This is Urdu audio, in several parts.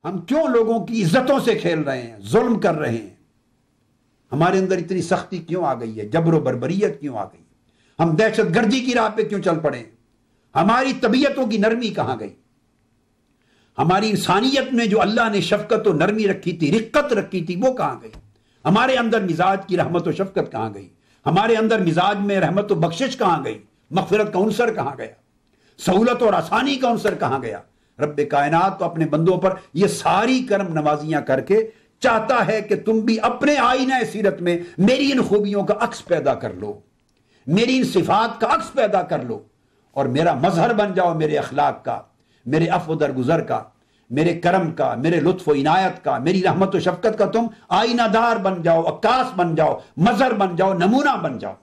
ہم کیوں لوگوں کی عزتوں سے کھیل رہے ہیں، ظلم کر رہے ہیں؟ ہمارے اندر اتنی سختی کیوں آ گئی ہے؟ جبر و بربریت کیوں آ گئی؟ ہم دہشت گردی کی راہ پہ کیوں چل پڑے؟ ہماری طبیعتوں کی نرمی کہاں گئی؟ ہماری انسانیت میں جو اللہ نے شفقت و نرمی رکھی تھی، رقت رکھی تھی، وہ کہاں گئی؟ ہمارے اندر مزاج کی رحمت و شفقت کہاں گئی؟ ہمارے اندر مزاج میں رحمت و بخشش کہاں گئی؟ مغفرت کا عنصر کہاں گیا؟ سہولت اور آسانی کا عنصر کہاں گیا؟ رب کائنات تو اپنے بندوں پر یہ ساری کرم نوازیاں کر کے چاہتا ہے کہ تم بھی اپنے آئینہ سیرت میں میری ان خوبیوں کا عکس پیدا کر لو، میری ان صفات کا عکس پیدا کر لو، اور میرا مظہر بن جاؤ میرے اخلاق کا، میرے عفو درگزر کا، میرے کرم کا، میرے لطف و عنایت کا، میری رحمت و شفقت کا تم آئینہ دار بن جاؤ، عکاس بن جاؤ، مظہر بن جاؤ، نمونہ بن جاؤ۔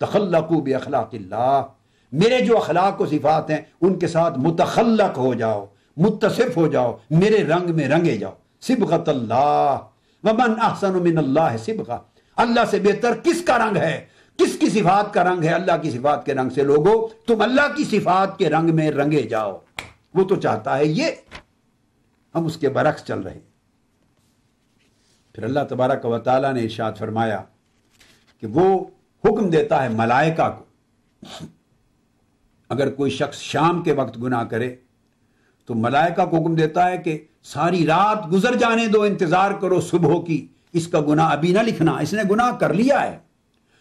تخلقوا باخلاق اللہ، میرے جو اخلاق و صفات ہیں ان کے ساتھ متخلق ہو جاؤ، متصف ہو جاؤ، میرے رنگ میں رنگے جاؤ۔ صبغۃ اللہ ومن احسن من اللہ صبغہ، اللہ سے بہتر کس کا رنگ ہے؟ کس کی صفات کا رنگ ہے؟ اللہ کی صفات کے رنگ سے۔ لوگو تم اللہ کی صفات کے رنگ میں رنگے جاؤ، وہ تو چاہتا ہے یہ، ہم اس کے برعکس چل رہے ہیں۔ پھر اللہ تبارک و تعالیٰ نے ارشاد فرمایا کہ وہ حکم دیتا ہے ملائکہ کو، اگر کوئی شخص شام کے وقت گناہ کرے تو ملائکہ کو حکم دیتا ہے کہ ساری رات گزر جانے دو، انتظار کرو صبح کی، اس کا گناہ ابھی نہ لکھنا، اس نے گناہ کر لیا ہے،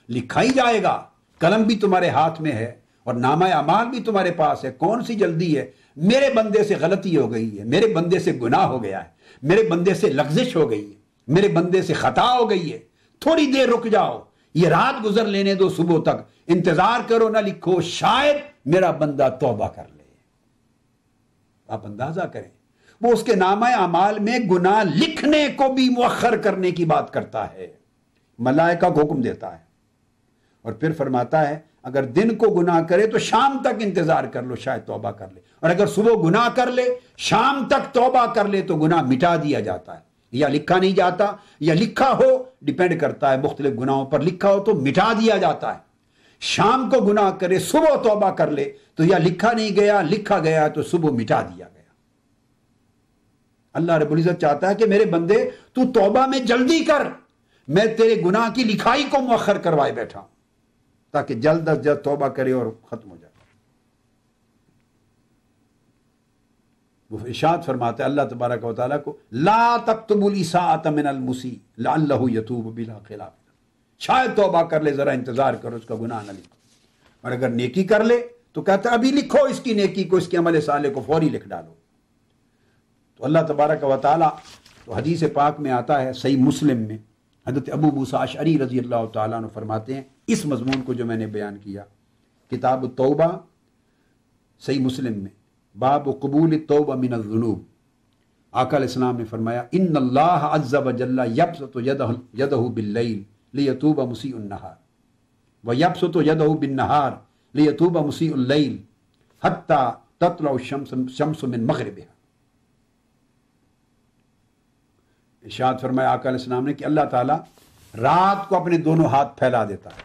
لکھا ہی جائے گا، قلم بھی تمہارے ہاتھ میں ہے اور نامہ اعمال بھی تمہارے پاس ہے، کون سی جلدی ہے؟ میرے بندے سے غلطی ہو گئی ہے، میرے بندے سے گناہ ہو گیا ہے، میرے بندے سے لغزش ہو گئی ہے، میرے بندے سے خطا ہو گئی ہے، تھوڑی دیر رک جاؤ، یہ رات گزر لینے دو، صبح تک انتظار کرو، نہ لکھو، شاید میرا بندہ توبہ کر لے۔ آپ اندازہ کریں، وہ اس کے نامہ اعمال میں گناہ لکھنے کو بھی مؤخر کرنے کی بات کرتا ہے، ملائکہ کو حکم دیتا ہے، اور پھر فرماتا ہے اگر دن کو گناہ کرے تو شام تک انتظار کر لو، شاید توبہ کر لے، اور اگر صبح گناہ کر لے، شام تک توبہ کر لے تو گناہ مٹا دیا جاتا ہے، یا لکھا نہیں جاتا، یا لکھا ہو، ڈیپینڈ کرتا ہے مختلف گناہوں پر، لکھا ہو تو مٹا دیا جاتا ہے۔ شام کو گناہ کرے، صبح توبہ کر لے تو یا لکھا نہیں گیا، لکھا گیا تو صبح مٹا دیا گیا۔ اللہ رب العزت چاہتا ہے کہ میرے بندے تو توبہ میں جلدی کر، میں تیرے گناہ کی لکھائی کو مؤخر کروائے بیٹھا ہوں تاکہ جلد از جلد توبہ کرے اور ختم ہو جائے۔ وہ ارشاد فرماتا ہے اللہ تبارک و تعالیٰ کو، لا تکتبوا الاساءۃ من المسیء لعلہ یتوب بلا خلاف، شاید توبہ کر لے، ذرا انتظار کرو، اس کا گناہ نہ لکھو، اور اگر نیکی کر لے تو کہتا ہے ابھی لکھو اس کی نیکی کو، اس کے عمل صالح کو فوری لکھ ڈالو۔ تو اللہ تبارک و تعالیٰ، تو حدیث پاک میں آتا ہے صحیح مسلم میں، حضرت ابو موسیٰ اشعری رضی اللہ تعالیٰ عنہ فرماتے ہیں اس مضمون کو جو میں نے بیان کیا، کتاب التوبہ صحیح مسلم میں، باب قبول التوبہ من الذنوب، آقا علیہ السلام نے فرمایا ان اللہ عز وجل یبسط یدہ باللیل لیتوب مسیء النہار ویبسط یدہ بالنہار لیتوب مسیء اللیل حتی تطلع الشمس من مغربها۔ ارشاد فرمایا آقا علیہ السلام نے کہ اللہ تعالیٰ رات کو اپنے دونوں ہاتھ پھیلا دیتا ہے،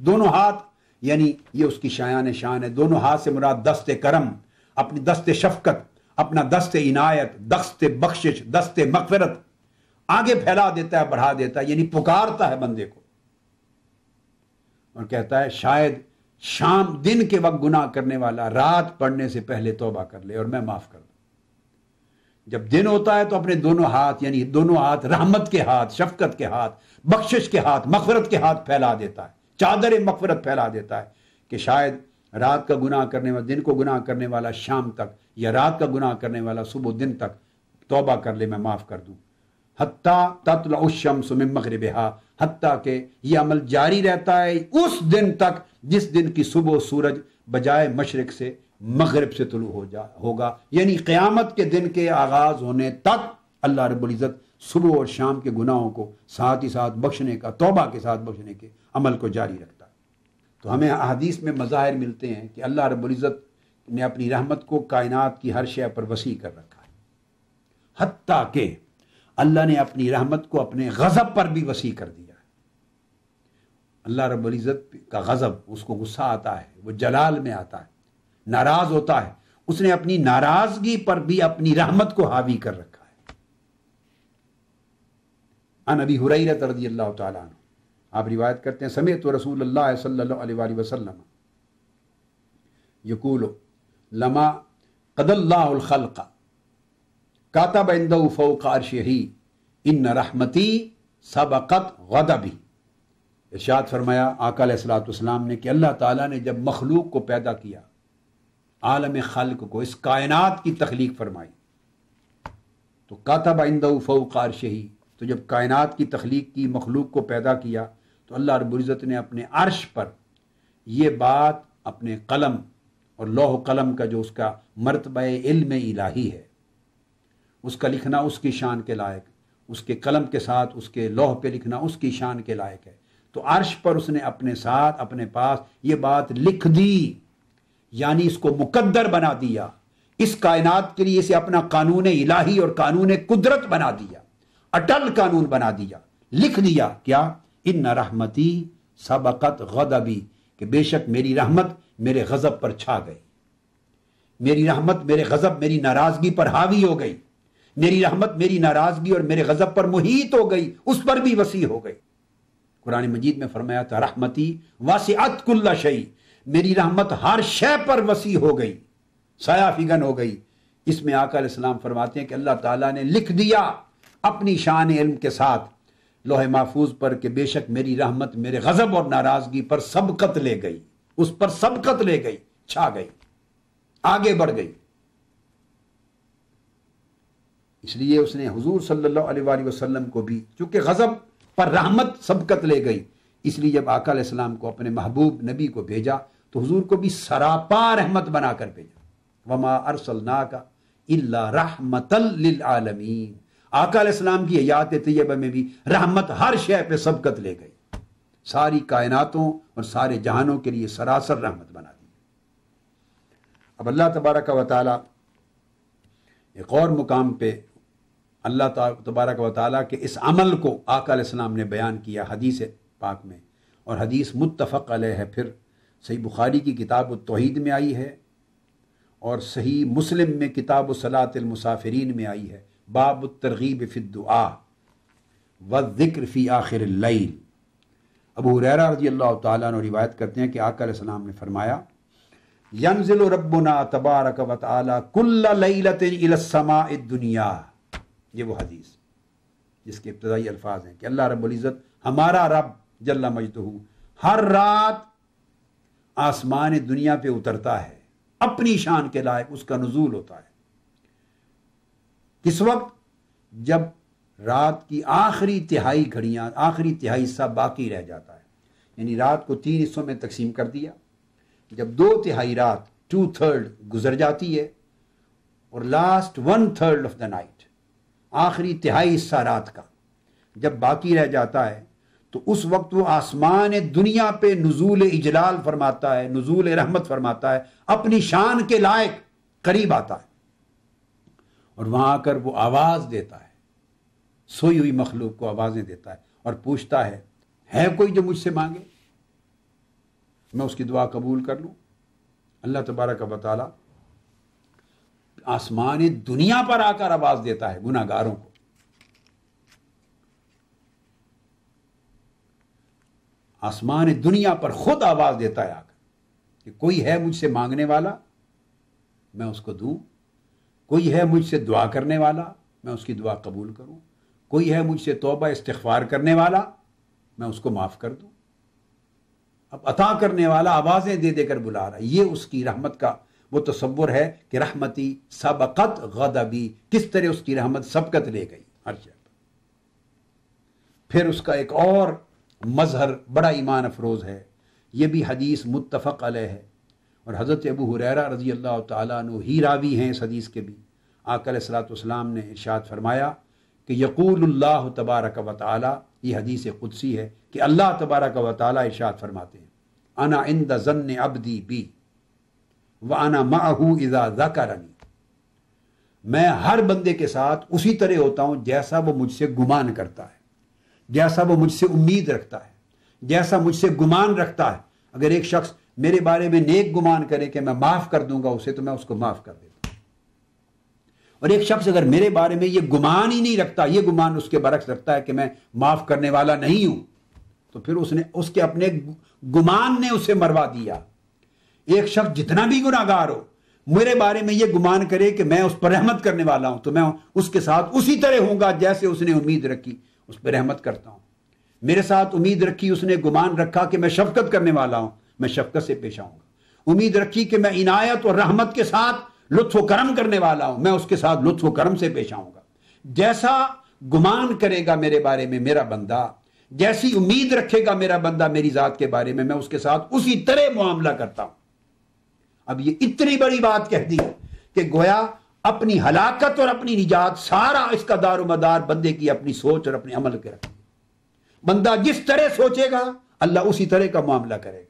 دونوں ہاتھ یعنی یہ اس کی شایان شان ہے، دونوں ہاتھ سے مراد دست کرم، اپنی دست شفقت، اپنا دست عنایت، دست بخشش، دست مغفرت آگے پھیلا دیتا ہے، بڑھا دیتا ہے، یعنی پکارتا ہے بندے کو اور کہتا ہے شاید شام دن کے وقت گناہ کرنے والا رات پڑھنے سے پہلے توبہ کر لے اور میں معاف کر دوں۔ جب دن ہوتا ہے تو اپنے دونوں ہاتھ یعنی دونوں ہاتھ رحمت کے ہاتھ، شفقت کے ہاتھ، بخشش کے ہاتھ، مغفرت کے ہاتھ پھیلا دیتا ہے، چادر مغفرت پھیلا دیتا ہے کہ شاید رات کا گناہ کرنے والا، دن کو گناہ کرنے والا شام تک، یا رات کا گناہ کرنے والا صبح دن تک توبہ کر لے، میں معاف کر دوں۔ حتیٰ تطلع الشمس من مغربها، حتیٰ کہ یہ عمل جاری رہتا ہے اس دن تک جس دن کی صبح سورج بجائے مشرق سے مغرب سے طلوع ہوگا، یعنی قیامت کے دن کے آغاز ہونے تک اللہ رب العزت صبح اور شام کے گناہوں کو ساتھ ہی ساتھ بخشنے کا، توبہ کے ساتھ بخشنے کے عمل کو جاری رکھتا ہے۔ تو ہمیں احادیث میں مظاہر ملتے ہیں کہ اللہ رب العزت نے اپنی رحمت کو کائنات کی ہر شے پر وسیع کر رکھا ہے، حتیٰ کہ اللہ نے اپنی رحمت کو اپنے غضب پر بھی وسیع کر دیا ہے۔ اللہ رب العزت کا غضب، اس کو غصہ آتا ہے، وہ جلال میں آتا ہے، ناراض ہوتا ہے، اس نے اپنی ناراضگی پر بھی اپنی رحمت کو حاوی کر رکھا ہے۔ عن ابی ہریرہ رضی اللہ تعالیٰ عنہ، آپ روایت کرتے ہیں سمعت رسول اللہ صلی اللہ علیہ وآلہ وسلم یقول لما قضى اللہ الخلق کاتب عنده فوق عرشہ ان رحمتی سبقت غضبی۔ ارشاد فرمایا آقا علیہ الصلوۃ والسلام نے کہ اللہ تعالیٰ نے جب مخلوق کو پیدا کیا، عالم خلق کو، اس کائنات کی تخلیق فرمائی، تو کاتب عنده فوق عرشہ، تو جب کائنات کی تخلیق کی، مخلوق کو پیدا کیا، تو اللہ رب العزت نے اپنے عرش پر یہ بات اپنے قلم اور لوح قلم کا جو اس کا مرتبہ علم الہی ہے، اس کا لکھنا اس کی شان کے لائق، اس کے قلم کے ساتھ اس کے لوح پہ لکھنا اس کی شان کے لائق ہے، تو عرش پر اس نے اپنے ساتھ اپنے پاس یہ بات لکھ دی، یعنی اس کو مقدر بنا دیا، اس کائنات کے لیے اسے اپنا قانون الہی اور قانون قدرت بنا دیا، اٹل قانون بنا دیا، لکھ دیا کیا؟ ان رحمتی سبقت غضبی، کہ بے شک میری رحمت میرے غضب پر چھا گئی، میری رحمت میرے غضب میری ناراضگی پر حاوی ہو گئی، میری رحمت میری ناراضگی اور میرے غضب پر محیط ہو گئی، اس پر بھی وسیع ہو گئی۔ قرآن مجید میں فرمایا تھا رحمتی واسعت کل شیء، میری رحمت ہر شے پر وسیع ہو گئی، سایہ فگن ہو گئی۔ اس میں آقا علیہ السلام فرماتے ہیں کہ اللہ تعالیٰ نے لکھ دیا اپنی شان علم کے ساتھ لوح محفوظ پر کہ بے شک میری رحمت میرے غضب اور ناراضگی پر سبقت لے گئی، اس پر سبقت لے گئی، چھا گئی، آگے بڑھ گئی۔ اس لیے اس نے حضور صلی اللہ علیہ وآلہ وسلم کو بھی چونکہ غضب پر رحمت سبقت لے گئی، اس لیے جب آقا علیہ السلام کو اپنے محبوب نبی کو بھیجا تو حضور کو بھی سراپا رحمت بنا کر بھیجا۔ وما ارسلناک الا رحمتا للعالمین، آقا علیہ السلام کی حیات طیبہ میں بھی رحمت ہر شے پہ سبقت لے گئی، ساری کائناتوں اور سارے جہانوں کے لیے سراسر رحمت بنا دی۔ اب اللہ تبارک و تعالی ایک اور مقام پہ اللہ تبارک و تعالیٰ کے اس عمل کو آقا علیہ السلام نے بیان کیا حدیث پاک میں، اور حدیث متفق علیہ ہے، پھر صحیح بخاری کی کتاب التوحید میں آئی ہے اور صحیح مسلم میں کتاب الصلاۃ المسافرین میں آئی ہے، باب الترغیب فی الدعاء والذکر فی آخر اللیل۔ ابو ہریرہ رضی اللہ تعالیٰ عنہ روایت کرتے ہیں کہ آقا علیہ السلام نے فرمایا ینزل ربنا تبارک و تعالی کل لیلۃ الی السماء الدنیا، یہ وہ حدیث جس کے ابتدائی الفاظ ہیں کہ اللہ رب العزت ہمارا رب جل مجدہ ہر رات آسمان دنیا پہ اترتا ہے، اپنی شان کے لائق اس کا نزول ہوتا ہے۔ کس وقت؟ جب رات کی آخری تہائی گھڑیاں، آخری تہائی حصہ باقی رہ جاتا ہے، یعنی رات کو 3 حصوں میں تقسیم کر دیا، جب 2 تہائی رات 2/3 گزر جاتی ہے اور لاسٹ 1/3 آف دا نائٹ، آخری تہائی حصہ رات کا جب باقی رہ جاتا ہے، تو اس وقت وہ آسمان دنیا پہ نزول اجلال فرماتا ہے، نزول رحمت فرماتا ہے، اپنی شان کے لائق قریب آتا ہے، اور وہاں آ کر وہ آواز دیتا ہے، سوئی ہوئی مخلوق کو آوازیں دیتا ہے اور پوچھتا ہے کوئی جو مجھ سے مانگے میں اس کی دعا قبول کر لوں۔ اللہ تبارک و تعالی آسمان دنیا پر آ کر آواز دیتا ہے گناہ گاروں کو، آسمان دنیا پر خود آواز دیتا ہے آ کر کہ کوئی ہے مجھ سے مانگنے والا میں اس کو دوں، کوئی ہے مجھ سے دعا کرنے والا میں اس کی دعا قبول کروں، کوئی ہے مجھ سے توبہ استغفار کرنے والا میں اس کو معاف کر دوں۔ اب عطا کرنے والا آوازیں دے دے کر بلا رہا ہے، یہ اس کی رحمت کا وہ تصور ہے کہ رحمتی سبقت غضبی، کس طرح اس کی رحمت سبقت لے گئی ہر شے پر۔ پھر اس کا ایک اور مظہر بڑا ایمان افروز ہے، یہ بھی حدیث متفق علیہ ہے، اور حضرت ابو ہریرہ رضی اللہ تعالیٰ عنہ ہی راوی ہیں اس حدیث کے بھی۔ آقا علیہ الصلوۃ والسلام نے ارشاد فرمایا کہ یقول اللہ تبارک و تعالی، یہ حدیث قدسی ہے کہ اللہ تبارک و تعالی ارشاد فرماتے ہیں انا عند ظن عبدی بی وانا معہ اذا ذکرنی، میں ہر بندے کے ساتھ اسی طرح ہوتا ہوں جیسا وہ مجھ سے گمان کرتا ہے، جیسا وہ مجھ سے امید رکھتا ہے، جیسا مجھ سے گمان رکھتا ہے۔ اگر ایک شخص میرے بارے میں نیک گمان کرے کہ میں معاف کر دوں گا اسے تو میں اس کو معاف کر دیتا ہوں. اور ایک شخص اگر میرے بارے میں یہ گمان ہی نہیں رکھتا، یہ گمان اس کے برعکس رکھتا ہے کہ میں معاف کرنے والا نہیں ہوں، تو پھر اس کے اپنے گمان نے اسے مروا دیا. ایک شخص جتنا بھی گناہگار ہو میرے بارے میں یہ گمان کرے کہ میں اس پر رحمت کرنے والا ہوں تو میں اس کے ساتھ اسی طرح ہوں گا جیسے اس نے امید رکھی، اس پہ رحمت کرتا ہوں. میرے ساتھ امید رکھی، اس نے گمان رکھا کہ میں شفقت کرنے والا ہوں، میں شفقت سے پیش آؤں گا. امید رکھی کہ میں عنایت اور رحمت کے ساتھ لطف و کرم کرنے والا ہوں، میں اس کے ساتھ لطف و کرم سے پیش آؤں گا. جیسا گمان کرے گا میرے بارے میں میرا بندہ، جیسی امید رکھے گا میرا بندہ میری ذات کے بارے میں اس کے ساتھ اسی طرح معاملہ کرتا ہوں. اب یہ اتنی بڑی بات کہہ دی کہ گویا اپنی ہلاکت اور اپنی نجات سارا اس کا دار و مدار بندے کی اپنی سوچ اور اپنے عمل کے رکھے. بندہ جس طرح سوچے گا اللہ اسی طرح کا معاملہ کرے گا.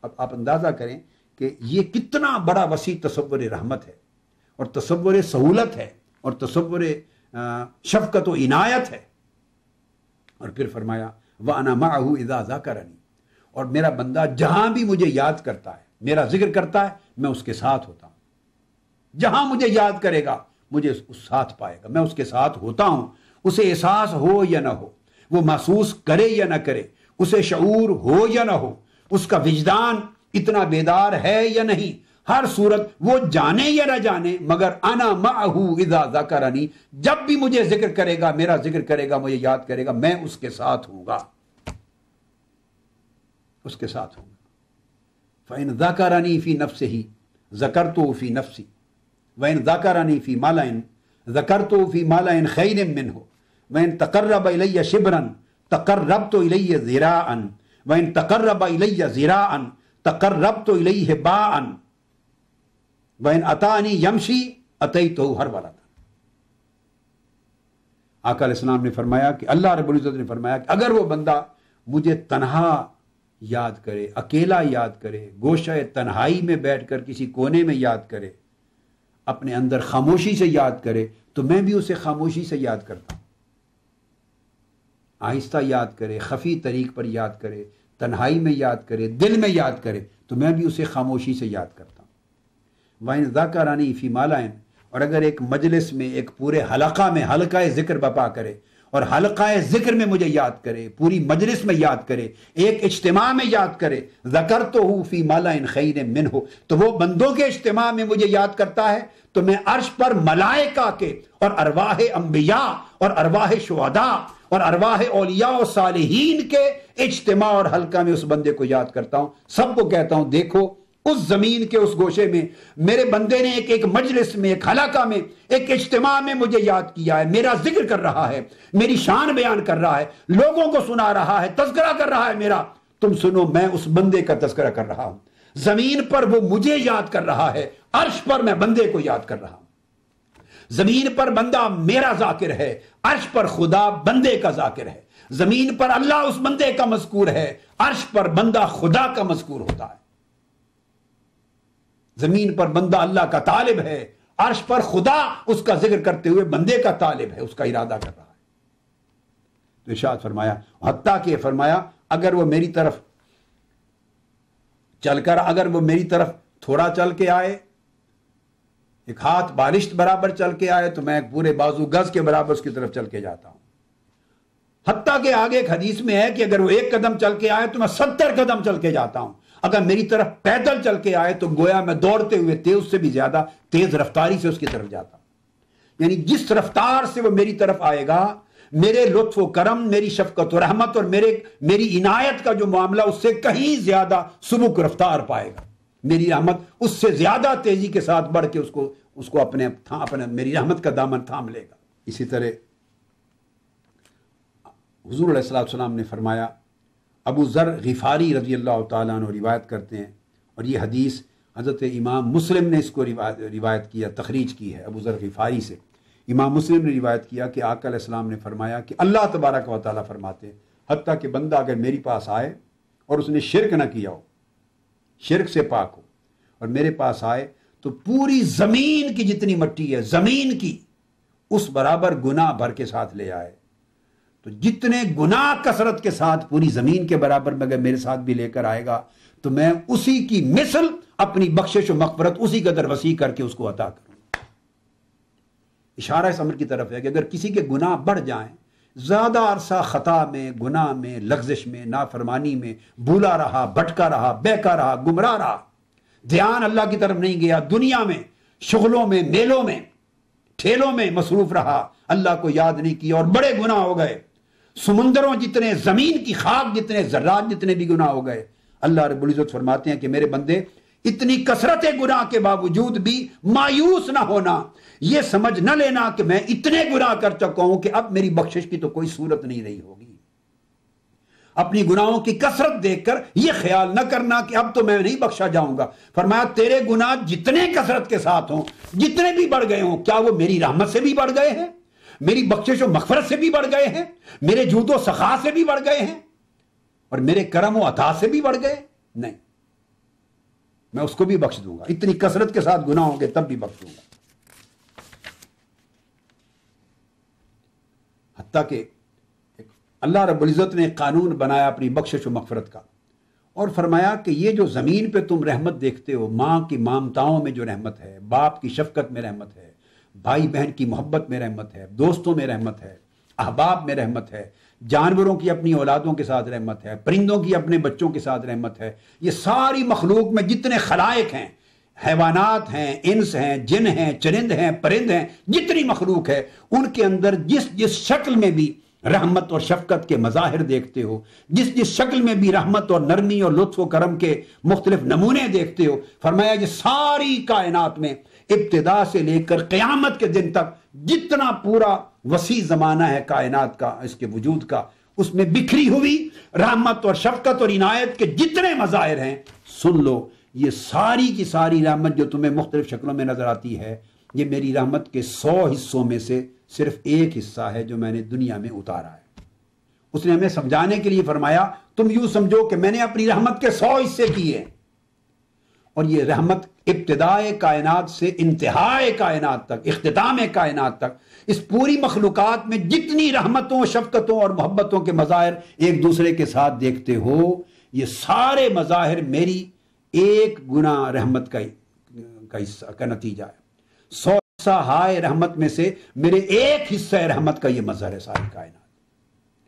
اب آپ اندازہ کریں کہ یہ کتنا بڑا وسیع تصور رحمت ہے اور تصور سہولت ہے اور تصور شفقت و عنایت ہے. اور پھر فرمایا وَأَنَا مَعَهُ إِذَا ذَكَرَنِي، اور میرا بندہ جہاں بھی مجھے یاد کرتا ہے، میرا ذکر کرتا ہے، میں اس کے ساتھ ہوتا ہوں. جہاں مجھے یاد کرے گا مجھے اس ساتھ پائے گا، میں اس کے ساتھ ہوتا ہوں. اسے احساس ہو یا نہ ہو، وہ محسوس کرے یا نہ کرے، اسے شعور ہو یا نہ ہو، اس کا وجدان اتنا بیدار ہے یا نہیں، ہر صورت وہ جانے یا نہ جانے مگر انا معہ اذا ذکرنی، جب بھی مجھے ذکر کرے گا، میرا ذکر کرے گا، مجھے یاد کرے گا، میں اس کے ساتھ ہوں گا، اس کے ساتھ ہوں گا. فَإِن ذَكَرَنِي فِي نَفْسِهِ ذَكَرْتُهُ فِي نَفْسِي وَإِن ذَكَرَنِي فِي مَلَئٍ ذَكَرْتُهُ فِي مَلَئٍ خَيْرٍ مِّنْهُ وَإِن تَقَرَّبَ إِلَيَّ شِبْرًا تَقَرَّبْتُ إِلَيَّ ذِرَاعًا وَإِن تَقَرَّبَ إِلَيَّ ذِرَاعًا تَقَرَّبْتُ إِلَيْهِ بَاعًا وَإِن أَتَانِي يَمْشِي أَتَيْتُهُ هَرْوَلَةً. آقا علیہ السلام نے فرمایا کہ اللہ رب العزت نے فرمایا کہ اگر وہ بندہ مجھے تنہا یاد کرے، اکیلا یاد کرے، گوشہ تنہائی میں بیٹھ کر کسی کونے میں یاد کرے، اپنے اندر خاموشی سے یاد کرے تو میں بھی اسے خاموشی سے یاد کرتا ہوں. آہستہ یاد کرے، خفی طریق پر یاد کرے، تنہائی میں یاد کرے، دل میں یاد کرے تو میں بھی اسے خاموشی سے یاد کرتا ہوں. وَإِن ذَكَرَنِي فِي مَلَئٍ، اور اگر ایک مجلس میں، ایک پورے حلقہ میں حلقہ ذکر بپا کرے اور حلقہ ذکر میں مجھے یاد کرے، پوری مجلس میں یاد کرے، ایک اجتماع میں یاد کرے، ذَكَرْتُهُ فِي مَلَئٍ خَيْرٍ مِّنْهُ، تو وہ بندوں کے اجتماع میں مجھے یاد کرتا ہے تو میں عرش پر ملائکہ کے اور ارواح انبیاء اور ارواح شہداء اور ارواح اولیاء و صالحین کے اجتماع اور حلقہ میں اس بندے کو یاد کرتا ہوں. سب کو کہتا ہوں دیکھو اس زمین کے اس گوشے میں میرے بندے نے ایک مجلس میں، ایک حلقہ میں، ایک اجتماع میں مجھے یاد کیا ہے، میرا ذکر کر رہا ہے، میری شان بیان کر رہا ہے، لوگوں کو سنا رہا ہے، تذکرہ کر رہا ہے میرا. تم سنو، میں اس بندے کا تذکرہ کر رہا ہوں. زمین پر وہ مجھے یاد کر رہا ہے، عرش پر میں بندے کو یاد کر رہا ہوں. زمین پر بندہ میرا ذاکر ہے، عرش پر خدا بندے کا ذاکر ہے. زمین پر اللہ اس بندے کا مذکور ہے، عرش پر بندہ خدا کا مذکور ہوتا ہے. زمین پر بندہ اللہ کا طالب ہے، عرش پر خدا اس کا ذکر کرتے ہوئے بندے کا طالب ہے، اس کا ارادہ کر رہا ہے. تو ارشاد فرمایا، حتیٰ کہ فرمایا اگر وہ میری طرف چل کر، اگر وہ میری طرف تھوڑا چل کے آئے، ایک ہاتھ بالشت برابر چل کے آئے تو میں پورے بازو گز کے برابر اس کی طرف چل کے جاتا ہوں. حتیٰ کہ آگے ایک حدیث میں ہے کہ اگر وہ 1 قدم چل کے آئے تو میں 70 قدم چل کے جاتا ہوں. اگر میری طرف پیدل چل کے آئے تو گویا میں دوڑتے ہوئے تیز سے بھی زیادہ تیز رفتاری سے اس کی طرف جاتا ہوں. یعنی جس رفتار سے وہ میری طرف آئے گا، میرے لطف و کرم، میری شفقت و رحمت اور میری عنایت کا جو معاملہ اس سے کہیں زیادہ سبک رفتار پائے گا. میری رحمت اس سے زیادہ تیزی کے ساتھ بڑھ کے اس کو اپنے میری رحمت کا دامن تھام لے گا. اسی طرح حضور علیہ السلام نے فرمایا، ابو ذر غفاری رضی اللہ تعالیٰ عنہ روایت کرتے ہیں، اور یہ حدیث حضرت امام مسلم نے اس کو روایت کیا، تخریج کی ہے ابو ذر غفاری سے. امام مسلم نے روایت کیا کہ آقا علیہ السلام نے فرمایا کہ اللہ تبارک و تعالیٰ فرماتے ہیں حتیٰ کہ بندہ اگر میری پاس آئے اور اس نے شرک نہ کیا ہو، شرک سے پاک ہو، اور میرے پاس آئے تو پوری زمین کی جتنی مٹی ہے، زمین کی اس برابر گناہ بھر کے ساتھ لے آئے، تو جتنے گناہ کثرت کے ساتھ پوری زمین کے برابر میں اگر میرے ساتھ بھی لے کر آئے گا تو میں اسی کی مثل اپنی بخشش و مغفرت اسی قدر وسیع کر کے اس کو عطا کروں. اشارہ اس امر کی طرف ہے کہ اگر کسی کے گناہ بڑھ جائیں، زیادہ عرصہ خطا میں، گناہ میں، لغزش میں، نافرمانی میں بھولا رہا، بھٹکا رہا، بہکا رہا، گمراہ رہا، دھیان اللہ کی طرف نہیں گیا، دنیا میں، شغلوں میں، میلوں میں، ٹھیلوں میں مصروف رہا، اللہ کو یاد نہیں کیا اور بڑے گناہ ہو گئے، سمندروں جتنے، زمین کی خاک جتنے، ذرات جتنے بھی گناہ ہو گئے. اللہ رب العزت فرماتے ہیں کہ میرے بندے اتنی کثرت گناہ کے باوجود بھی مایوس نہ ہونا، یہ سمجھ نہ لینا کہ میں اتنے گناہ کر چکا ہوں کہ اب میری بخشش کی تو کوئی صورت نہیں رہی ہوگی. اپنی گناہوں کی کثرت دیکھ کر یہ خیال نہ کرنا کہ اب تو میں نہیں بخشا جاؤں گا. فرمایا تیرے گناہ جتنے کثرت کے ساتھ ہوں، جتنے بھی بڑھ گئے ہوں، کیا وہ میری رحمت سے بھی بڑھ گئے ہیں، میری بخشش و مغفرت سے بھی بڑھ گئے ہیں، میرے جود و سخا سے بھی بڑھ گئے ہیں، اور میرے کرم و عطا سے بھی بڑھ گئے؟ نہیں، میں اس کو بھی بخش دوں گا. اتنی کثرت کے ساتھ گناہ ہوں گے تب بھی بخش دوں گا. حتیٰ کہ اللہ رب العزت نے قانون بنایا اپنی بخشش و مغفرت کا، اور فرمایا کہ یہ جو زمین پہ تم رحمت دیکھتے ہو، ماں کی مامتاؤں میں جو رحمت ہے، باپ کی شفقت میں رحمت ہے، بھائی بہن کی محبت میں رحمت ہے، دوستوں میں رحمت ہے، احباب میں رحمت ہے، جانوروں کی اپنی اولادوں کے ساتھ رحمت ہے، پرندوں کی اپنے بچوں کے ساتھ رحمت ہے. یہ ساری مخلوق میں جتنے خلائق ہیں، حیوانات ہیں، انس ہیں، جن ہیں، چرند ہیں، پرند ہیں، جتنی مخلوق ہے، ان کے اندر جس جس شکل میں بھی رحمت اور شفقت کے مظاہر دیکھتے ہو، جس جس شکل میں بھی رحمت اور نرمی اور لطف و کرم کے مختلف نمونے دیکھتے ہو، فرمایا یہ ساری کائنات میں ابتدا سے لے کر قیامت کے دن تک جتنا پورا وسیع زمانہ ہے کائنات کا، اس کے وجود کا، اس میں بکھری ہوئی رحمت اور شفقت اور عنایت کے جتنے مظاہر ہیں، سن لو یہ ساری کی ساری رحمت جو تمہیں مختلف شکلوں میں نظر آتی ہے، یہ میری رحمت کے 100 حصوں میں سے صرف ایک حصہ ہے جو میں نے دنیا میں اتارا ہے. اس نے ہمیں سمجھانے کے لیے فرمایا تم یوں سمجھو کہ میں نے اپنی رحمت کے 100 حصے کیے، اور یہ رحمت ابتدائے کائنات سے انتہائے کائنات تک، اختتام کائنات تک، اس پوری مخلوقات میں جتنی رحمتوں، شفقتوں اور محبتوں کے مظاہر ایک دوسرے کے ساتھ دیکھتے ہو، یہ سارے مظاہر میری ایک گناہ رحمت کا نتیجہ ہے. 100 حصہ ہائے رحمت میں سے میرے ایک حصہ رحمت کا یہ مظہر ہے ساری کائنات.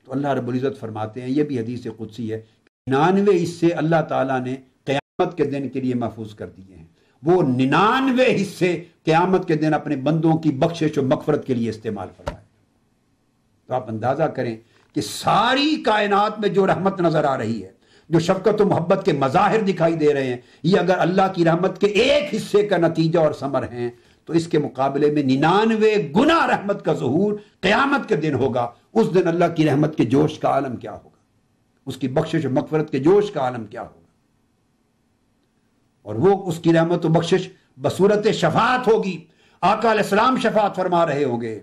تو اللہ رب العزت فرماتے ہیں، یہ بھی حدیث قدسی ہے، 99 حصے اللہ تعالیٰ نے قیامت کے دن کے لیے محفوظ کر دیے ہیں. وہ 99 حصے قیامت کے دن اپنے بندوں کی بخشش و مغفرت کے لیے استعمال فرمائے. تو آپ اندازہ کریں کہ ساری کائنات میں جو رحمت نظر آ رہی ہے، جو شفقت و محبت کے مظاہر دکھائی دے رہے ہیں، یہ اگر اللہ کی رحمت کے ایک حصے کا نتیجہ اور ثمر ہیں تو اس کے مقابلے میں 99 گنا رحمت کا ظہور قیامت کے دن ہوگا. اس دن اللہ کی رحمت کے جوش کا عالم کیا ہوگا، اس کی بخشش و مغفرت کے جوش کا عالم کیا ہوگا. اور وہ اس کی رحمت و بخشش بصورت شفاعت ہوگی. آقا علیہ السلام شفاعت فرما رہے ہوں گے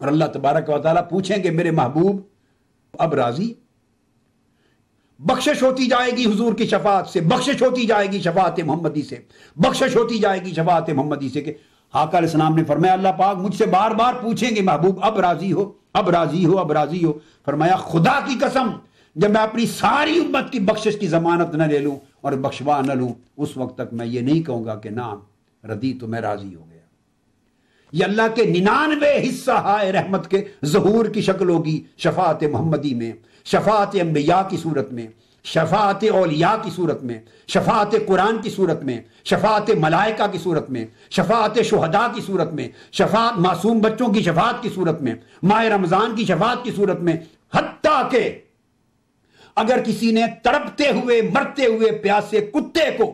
اور اللہ تبارک و تعالیٰ پوچھیں گے میرے محبوب اب راضی؟ بخشش ہوتی جائے گی حضور کی شفاعت سے، بخشش ہوتی جائے گی شفاعت محمدی سے، بخشش ہوتی جائے گی شفاعت محمدی سے. کہ آقا علیہ السلام نے فرمایا اللہ پاک مجھ سے بار بار پوچھیں گے محبوب اب راضی ہو، اب راضی ہو، اب راضی ہو. فرمایا خدا کی قسم جب میں اپنی ساری امت کی بخشش کی ضمانت نہ لے لوں اور بخشوا نہ لوں، اس وقت تک میں یہ نہیں کہوں گا کہ نام ردی تو میں راضی ہو گیا. یہ اللہ کے 99 حصہ ہائے رحمت کے ظہور کی شکل ہوگی شفاعت محمدی میں، شفاعت انبیاء کی صورت میں، شفاعت اولیاء کی صورت میں، شفاعت قرآن کی صورت میں، شفاعت ملائکہ کی صورت میں، شفاعت شہداء کی صورت میں، شفاعت معصوم بچوں کی شفاعت کی صورت میں، ماہ رمضان کی شفاعت کی صورت میں. حتیٰ کہ اگر کسی نے تڑپتے ہوئے مرتے ہوئے پیاسے کتے کو،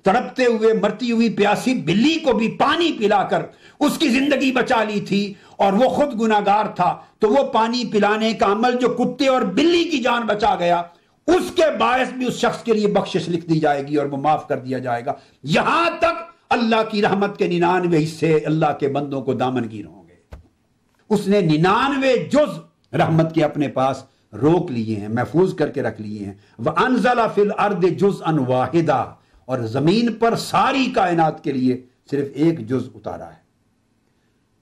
تڑپتے ہوئے مرتی ہوئی پیاسی بلی کو بھی پانی پلا کر اس کی زندگی بچا لی تھی اور وہ خود گناہگار تھا، تو وہ پانی پلانے کا عمل جو کتے اور بلی کی جان بچا گیا، اس کے باعث بھی اس شخص کے لیے بخشش لکھ دی جائے گی اور وہ معاف کر دیا جائے گا. یہاں تک اللہ کی رحمت کے 99 حصے اللہ کے بندوں کو دامنگیر ہوں گے. اس نے 99 جز رحمت کے اپنے پاس روک لیے ہیں، محفوظ کر کے رکھ لیے ہیں. وَأَنزَلَ فِي الْأَرْضِ جُزْءًا وَاحِدًا، اور زمین پر ساری کائنات کے لیے صرف ایک جز اتارا ہے.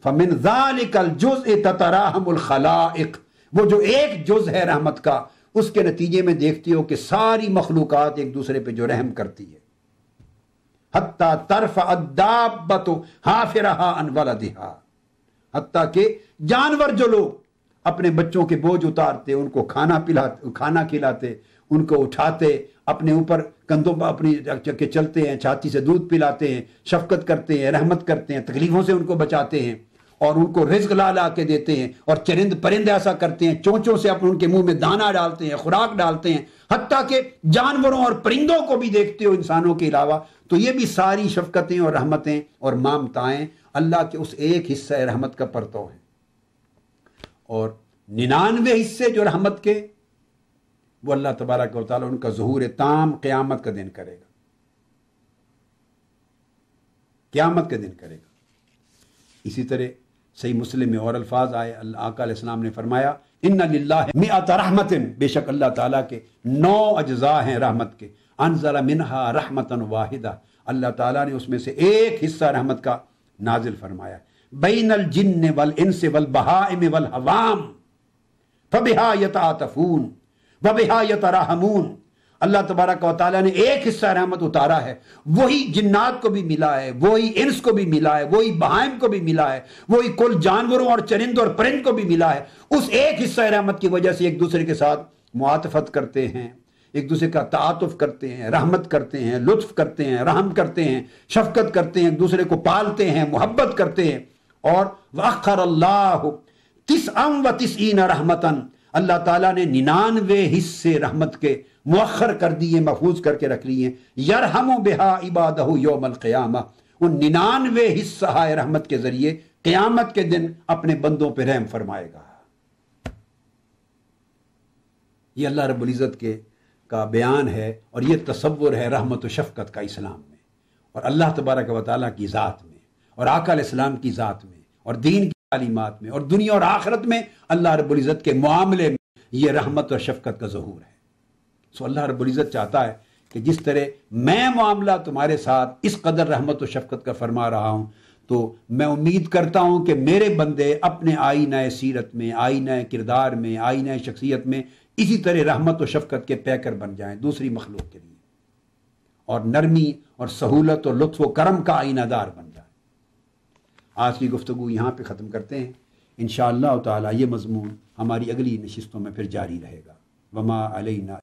فَمِنْ ذَلِكَ الْجُزْءِ تَتَرَاحَمُ الْخَلَائِقُ، وہ جو ایک جز ہے رحمت کا، اس کے نتیجے میں دیکھتے ہو کہ ساری مخلوقات ایک دوسرے پہ جو رحم کرتی ہے، حتیٰ ترفع الدابۃ حافرھا عن ولدھا، حتیٰ کہ جانور جو لوگ اپنے بچوں کے بوجھ اتارتے، ان کو کھانا کھلاتے، ان کو اٹھاتے، اپنے اوپر کندھوں پر اپنی رکھ کے چلتے ہیں، چھاتی سے دودھ پلاتے ہیں، شفقت کرتے ہیں، رحمت کرتے ہیں، تکلیفوں سے ان کو بچاتے ہیں، اور ان کو رزق لا کے دیتے ہیں، اور چرند پرند ایسا کرتے ہیں، چونچوں سے اپنے ان کے منہ میں دانہ ڈالتے ہیں، خوراک ڈالتے ہیں، حتیٰ کہ جانوروں اور پرندوں کو بھی دیکھتے ہو انسانوں کے علاوہ، تو یہ بھی ساری شفقتیں اور رحمتیں اور مامتائیں اللہ کے اس ایک حصہ رحمت کا پرتو ہیں۔ اور 99 حصے جو رحمت کے، وہ اللہ تبارک و تعالیٰ ان کا ظہور تام قیامت کا دن کرے گا، قیامت کے دن کرے گا۔ اسی طرح صحیح مسلم میں اور الفاظ آئے، اللہ آقا علیہ السلام نے فرمایا ان للہ مئۃ رحمت، بے شک اللہ تعالیٰ کے 9 اجزاء ہیں رحمت کے، انزل منہا رحمتا واحدہ، اللہ تعالیٰ نے اس میں سے ایک حصہ رحمت کا نازل فرمایا، بین الجن والانس والبہائم والحوام فبہا یتعاطفون وبہا یتراحمون، اللہ تبارک و تعالیٰ نے ایک حصہ رحمت اتارا ہے، وہی جنات کو بھی ملا ہے، وہی انس کو بھی ملا ہے، وہی بہائم کو بھی ملا ہے، وہی کل جانوروں اور چرند اور پرند کو بھی ملا ہے، اس ایک حصہ رحمت کی وجہ سے ایک دوسرے کے ساتھ معاطفت کرتے ہیں، ایک دوسرے کا تعاطف کرتے ہیں، رحمت کرتے ہیں، لطف کرتے ہیں، رحم کرتے ہیں، شفقت کرتے ہیں، ایک دوسرے کو پالتے ہیں، محبت کرتے ہیں۔ اور وَأَخَّرَ اللَّهُ 99 رحمتاً، اللہ تعالیٰ نے 99 حصے رحمت کے مؤخر کر دیے، محفوظ کر کے رکھ لیے، یرحم بہا عبادہ یوم القیامہ، ان 99 حصہ رحمت کے ذریعے قیامت کے دن اپنے بندوں پہ رحم فرمائے گا۔ یہ اللہ رب العزت کا بیان ہے، اور یہ تصور ہے رحمت و شفقت کا اسلام میں، اور اللہ تبارک و تعالیٰ کی ذات میں، اور آقا علیہ السلام کی ذات میں، اور دین کی تعلیمات میں، اور دنیا اور آخرت میں اللہ رب العزت کے معاملے میں یہ رحمت اور شفقت کا ظہور ہے۔ سو اللہ رب العزت چاہتا ہے کہ جس طرح میں معاملہ تمہارے ساتھ اس قدر رحمت و شفقت کا فرما رہا ہوں، تو میں امید کرتا ہوں کہ میرے بندے اپنے آئینہ سیرت میں، آئینہ کردار میں، آئینہ شخصیت میں اسی طرح رحمت و شفقت کے پیکر بن جائیں دوسری مخلوق کے لیے، اور نرمی اور سہولت اور لطف و کرم کا آئینہ دار بن جائیں۔ آج کی گفتگو یہاں پہ ختم کرتے ہیں، انشاءاللہ تعالی یہ مضمون ہماری اگلی نشستوں میں پھر جاری رہے گا۔ وما علینا